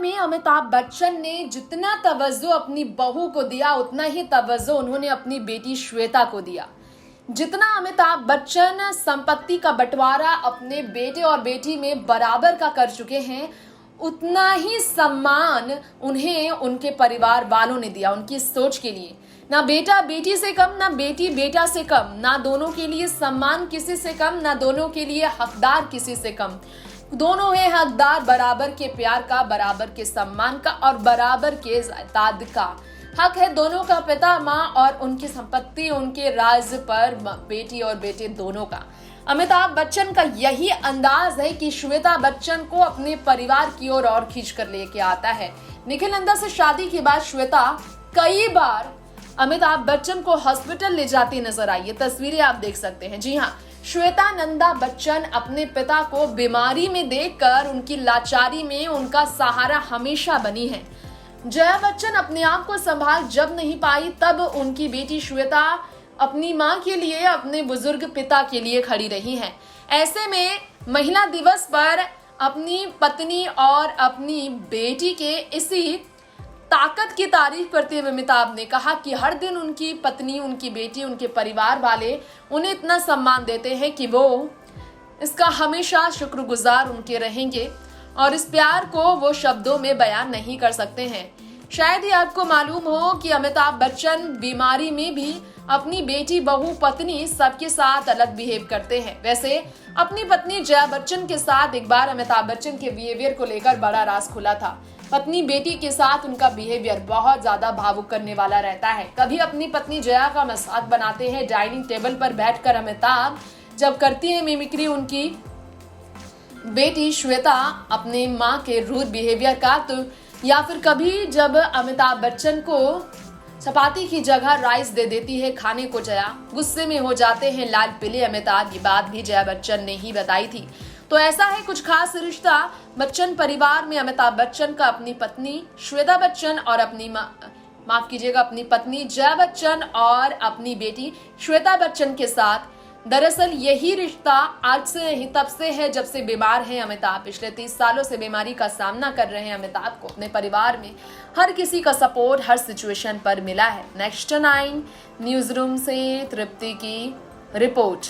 में अमिताभ बच्चन ने जितना तवज्जो अपनी बहू को दिया उतना ही तवज्जो उन्होंने अपनी बेटी श्वेता को दिया। जितना अमिताभ बच्चन संपत्ति का बंटवारा अपने बेटे और बेटी में बराबर का कर चुके हैं, उतना ही सम्मान उन्हें उनके परिवार वालों ने दिया उनकी सोच के लिए। ना बेटा बेटी से कम, ना बेटी बेटा से कम, ना दोनों के लिए सम्मान किसी से कम, ना दोनों के लिए हकदार किसी से कम। दोनों हैं हकदार बराबर के प्यार का, बराबर के सम्मान का और बराबर के जायदाद का। हक है दोनों का पिता माँ और उनकी संपत्ति, उनके राज पर बेटी और बेटे दोनों का। अमिताभ बच्चन का यही अंदाज है कि श्वेता बच्चन को अपने परिवार की ओर और खींच कर लेके आता है। निखिल नंदा से शादी के बाद श्वेता कई बार अमिताभ बच्चन को हॉस्पिटल ले जाती नजर आई। ये तस्वीरें आप देख सकते हैं। जी हाँ, श्वेता नंदा बच्चन अपने पिता को बीमारी में देखकर उनकी लाचारी में उनका सहारा हमेशा बनी है। जया बच्चन अपने आप को संभाल जब नहीं पाई, तब उनकी बेटी श्वेता अपनी मां के लिए, अपने बुजुर्ग पिता के लिए खड़ी रही है। ऐसे में महिला दिवस पर अपनी पत्नी और अपनी बेटी के इसी ताकत की तारीफ करते हुए अमिताभ ने कहा कि हर दिन उनकी पत्नी, उनकी बेटी, उनके परिवार वाले उन्हें इतना सम्मान देते हैं कि वो इसका हमेशा शुक्रगुजार उनके रहेंगे और इस प्यार को वो शब्दों में बयान नहीं कर सकते हैं। शायद ही आपको मालूम हो कि अमिताभ बच्चन बीमारी में भी अपनी बेटी, बहू, पत्नी सबके साथ अलग बिहेव करते हैं। वैसे अपनी पत्नी जया बच्चन के साथ एक बार अमिताभ बच्चन के बिहेवियर को लेकर बड़ा राज खुला था। पत्नी बेटी के साथ उनका बिहेवियर बहुत ज्यादा भावुक करने वाला रहता है। कभी अपनी पत्नी जया का मजाक बनाते हैं डाइनिंग टेबल पर बैठकर अमिताभ, जब करती है मिमिक्री उनकी बेटी श्वेता अपने माँ के रूड बिहेवियर का, तो या फिर कभी जब अमिताभ बच्चन को चपाती की जगह राइस दे देती है खाने को जया, गुस्से में हो जाते हैं लाल पीले अमिताभ। ये बात भी जया बच्चन ने ही बताई थी। तो ऐसा है कुछ खास रिश्ता बच्चन परिवार में अमिताभ बच्चन का अपनी पत्नी श्वेता बच्चन और अपनी पत्नी जया बच्चन और अपनी बेटी श्वेता बच्चन के साथ। दरअसल यही रिश्ता आज से नहीं तब से है जब से बीमार हैं अमिताभ। पिछले 30 सालों से बीमारी का सामना कर रहे हैं अमिताभ को अपने परिवार में हर किसी का सपोर्ट हर सिचुएशन पर मिला है। नेक्स्ट 9 न्यूज रूम से तृप्ति की रिपोर्ट।